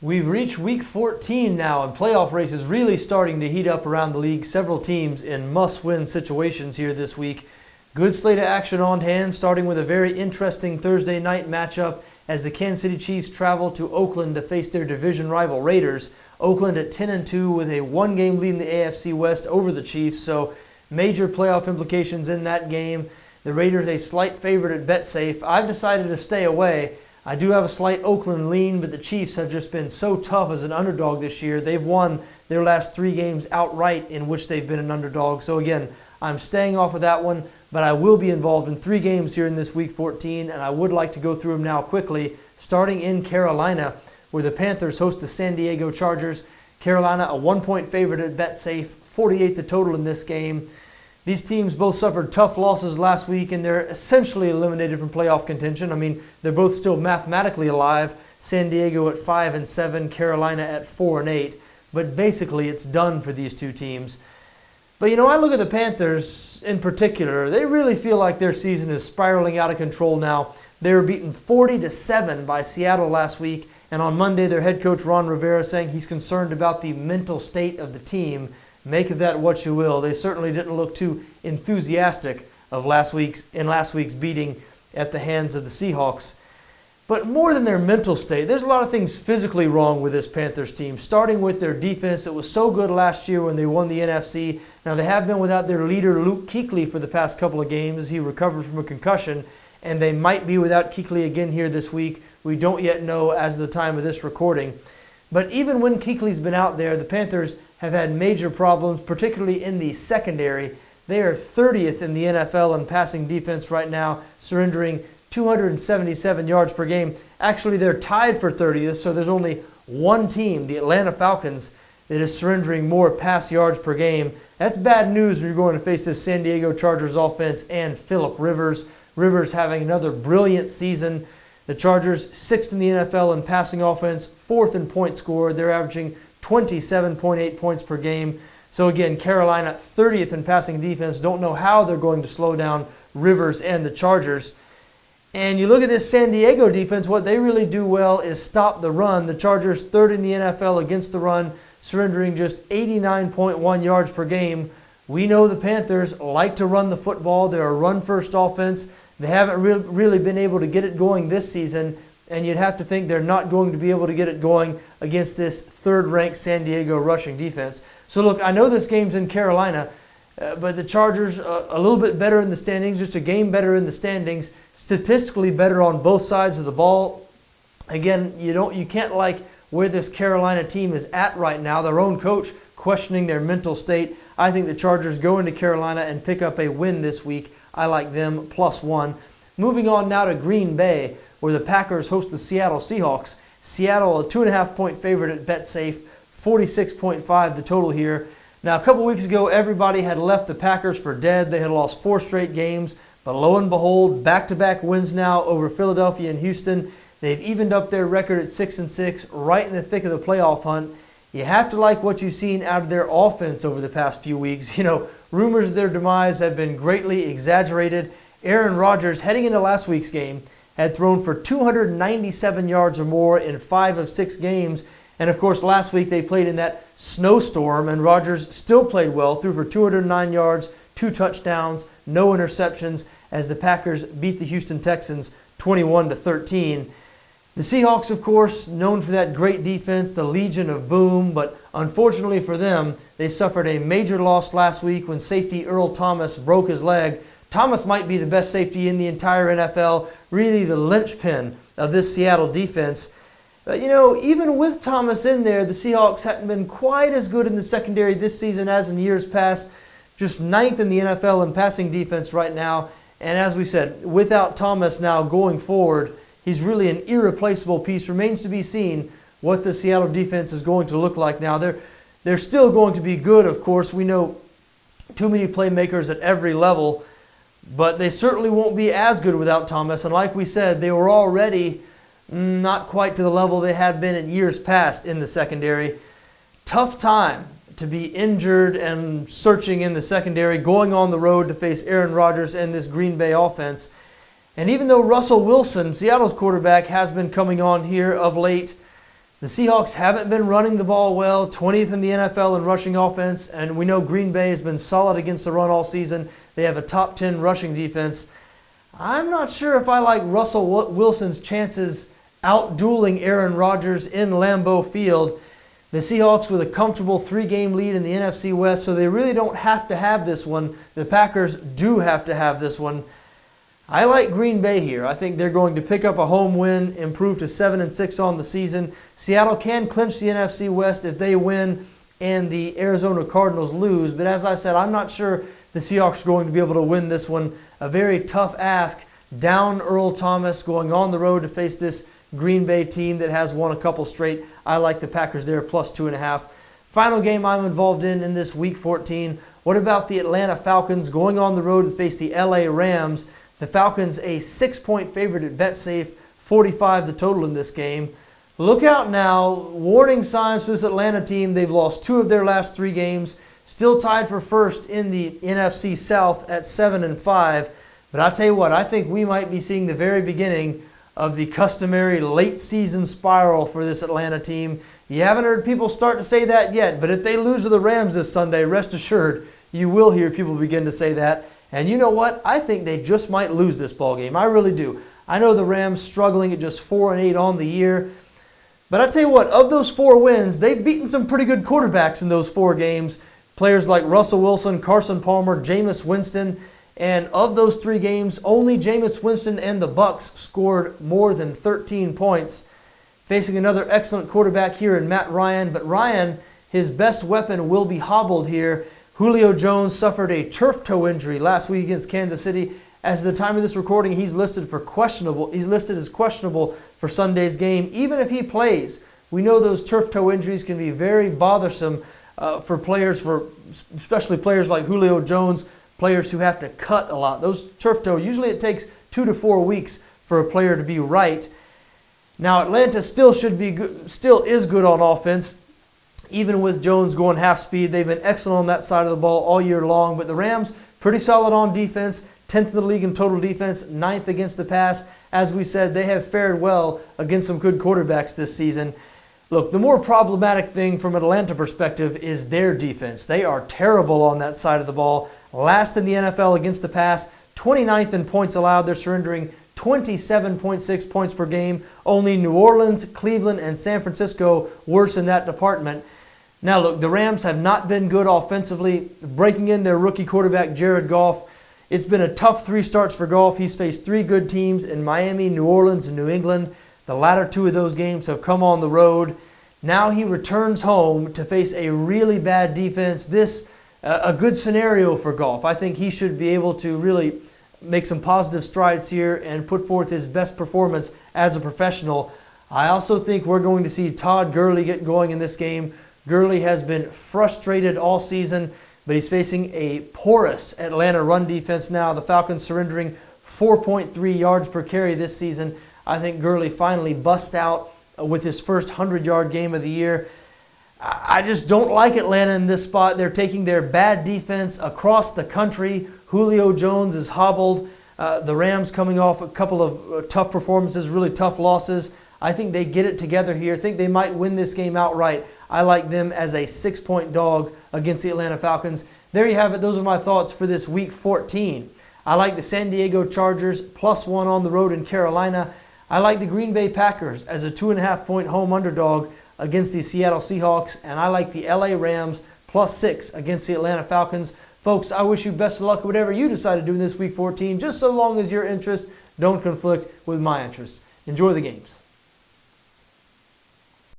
We've reached week 14 now, and playoff race is really starting to heat up around the league. Several teams in must-win situations here this week. Good slate of action on hand, starting with a very interesting Thursday night matchup as the Kansas City Chiefs travel to Oakland to face their division rival Raiders. Oakland at 10-2 with a one-game lead in the AFC West over the Chiefs, so major playoff implications in that game. The Raiders a slight favorite at BetSafe. I've decided to stay away. I do have a slight Oakland lean, but the Chiefs have just been so tough as an underdog this year. They've won their last 3 games outright in which they've been an underdog. So again, I'm staying off of that one, but I will be involved in 3 games here in this week 14, and I would like to go through them now quickly, starting in Carolina, where the Panthers host the San Diego Chargers. Carolina, a 1-point favorite at BetSafe, 48 the total in this game. These teams both suffered tough losses last week, and they're essentially eliminated from playoff contention. I mean, they're both still mathematically alive. San Diego at 5-7, Carolina at 4-8. But basically, it's done for these two teams. But I look at the Panthers in particular. They really feel like their season is spiraling out of control now. They were beaten 40-7 by Seattle last week, and on Monday, their head coach Ron Rivera saying he's concerned about the mental state of the team. Make of that what you will. They certainly didn't look too enthusiastic of last week's beating at the hands of the Seahawks. But more than their mental state, there's a lot of things physically wrong with this Panthers team, starting with their defense. It was so good last year when they won the NFC. Now, they have been without their leader, Luke Kuechly, for the past couple of games as he recovered from a concussion, and they might be without Kuechly again here this week. We don't yet know as of the time of this recording. But even when Kuechly's been out there, the Panthers have had major problems, particularly in the secondary. They are 30th in the NFL in passing defense right now, surrendering 277 yards per game. Actually, they're tied for 30th, so there's only one team, the Atlanta Falcons, that is surrendering more pass yards per game. That's bad news when you're going to face this San Diego Chargers offense and Phillip Rivers. Rivers having another brilliant season. The Chargers, 6th in the NFL in passing offense, 4th in points scored. They're averaging 27.8 points per game. So again, Carolina 30th in passing defense. Don't know how they're going to slow down Rivers and the Chargers. And you look at this San Diego defense, what they really do well is stop the run. The Chargers 3rd in the NFL against the run, surrendering just 89.1 yards per game. We know the Panthers like to run the football. They're a run-first offense. They haven't really been able to get it going this season, and you'd have to think they're not going to be able to get it going against this 3rd-ranked San Diego rushing defense. So look, I know this game's in Carolina, but the Chargers a little bit better in the standings, just a game better in the standings, statistically better on both sides of the ball. Again, you can't like where this Carolina team is at right now. Their own coach questioning their mental state. I think the Chargers go into Carolina and pick up a win this week. I like them +1. Moving on now to Green Bay, where the Packers host the Seattle Seahawks. Seattle, a 2.5-point favorite at BetSafe, 46.5 the total here. Now, a couple weeks ago, everybody had left the Packers for dead. They had lost 4 straight games, but lo and behold, back-to-back wins now over Philadelphia and Houston. They've evened up their record at 6-6, right in the thick of the playoff hunt. You have to like what you've seen out of their offense over the past few weeks. Rumors of their demise have been greatly exaggerated. Aaron Rodgers, heading into last week's game, had thrown for 297 yards or more in 5 of 6 games. And of course, last week they played in that snowstorm, and Rodgers still played well, threw for 209 yards, 2 touchdowns, no interceptions, as the Packers beat the Houston Texans 21-13. The Seahawks, of course, known for that great defense, the Legion of Boom, but unfortunately for them, they suffered a major loss last week when safety Earl Thomas broke his leg. Thomas might be the best safety in the entire NFL, really the linchpin of this Seattle defense. But, even with Thomas in there, the Seahawks hadn't been quite as good in the secondary this season as in years past. Just 9th in the NFL in passing defense right now. And as we said, without Thomas now going forward, he's really an irreplaceable piece. Remains to be seen what the Seattle defense is going to look like now. They're still going to be good, of course. We know too many playmakers at every level, but they certainly won't be as good without Thomas. And like we said, they were already not quite to the level they had been in years past in the secondary. Tough time to be injured and searching in the secondary, going on the road to face Aaron Rodgers and this Green Bay offense. And even though Russell Wilson, Seattle's quarterback, has been coming on here of late, The Seahawks haven't been running the ball well, 20th in the NFL in rushing offense, and we know Green Bay has been solid against the run all season. They have a top 10 rushing defense. I'm not sure if I like Russell Wilson's chances out-dueling Aaron Rodgers in Lambeau Field. The Seahawks with a comfortable 3-game lead in the NFC West, so they really don't have to have this one. The Packers do have to have this one. I like Green Bay here. I think they're going to pick up a home win, improve to 7-6 on the season. Seattle can clinch the NFC West if they win and the Arizona Cardinals lose. But as I said, I'm not sure the Seahawks are going to be able to win this one. A very tough ask. Down Earl Thomas, going on the road to face this Green Bay team that has won a couple straight. I like the Packers there, plus 2.5. Final game I'm involved in this Week 14. What about the Atlanta Falcons going on the road to face the LA Rams? The Falcons a 6-point favorite at BetSafe, 45 the total in this game. Look out now. Warning signs for this Atlanta team. They've lost 2 of their last 3 games. Still tied for first in the NFC South at 7-5. But I'll tell you what, I think we might be seeing the very beginning of the customary late season spiral for this Atlanta team. You haven't heard people start to say that yet, but if they lose to the Rams this Sunday, rest assured you will hear people begin to say that. And you know what? I think they just might lose this ball game. I really do. I know the Rams struggling at just 4-8 on the year. But I tell you what, of those 4 wins, they've beaten some pretty good quarterbacks in those 4 games. Players like Russell Wilson, Carson Palmer, Jameis Winston. And of those 3 games, only Jameis Winston and the Bucs scored more than 13 points. Facing another excellent quarterback here in Matt Ryan. But Ryan, his best weapon, will be hobbled here. Julio Jones suffered a turf toe injury last week against Kansas City. As of the time of this recording, he's listed as questionable for Sunday's game. Even if he plays, we know those turf toe injuries can be very bothersome for players, especially players like Julio Jones, players who have to cut a lot. Those turf toe, usually it takes 2 to 4 weeks for a player to be right. Now Atlanta still is good on offense. Even with Jones going half speed, they've been excellent on that side of the ball all year long. But the Rams, pretty solid on defense, 10th in the league in total defense, 9th against the pass. As we said, they have fared well against some good quarterbacks this season. Look, the more problematic thing from an Atlanta perspective is their defense. They are terrible on that side of the ball. Last in the NFL against the pass, 29th in points allowed. They're surrendering 27.6 points per game. Only New Orleans, Cleveland, and San Francisco worse in that department. Now look, the Rams have not been good offensively, breaking in their rookie quarterback Jared Goff. It's been a tough 3 starts for Goff. He's faced 3 good teams in Miami, New Orleans, and New England. The latter 2 of those games have come on the road. Now he returns home to face a really bad defense. This a good scenario for Goff. I think he should be able to really make some positive strides here and put forth his best performance as a professional. I also think we're going to see Todd Gurley get going in this game. Gurley has been frustrated all season, but he's facing a porous Atlanta run defense now. The Falcons surrendering 4.3 yards per carry this season. I think Gurley finally busts out with his first 100-yard game of the year. I just don't like Atlanta in this spot. They're taking their bad defense across the country. Julio Jones is hobbled. The Rams coming off a couple of tough performances, really tough losses. I think they get it together here. I think they might win this game outright. I like them as a 6-point dog against the Atlanta Falcons. There you have it. Those are my thoughts for this Week 14. I like the San Diego Chargers, +1 on the road in Carolina. I like the Green Bay Packers as a 2.5-point home underdog against the Seattle Seahawks. And I like the LA Rams, +6 against the Atlanta Falcons. Folks, I wish you best of luck whatever you decide to do in this Week 14, just so long as your interests don't conflict with my interests. Enjoy the games.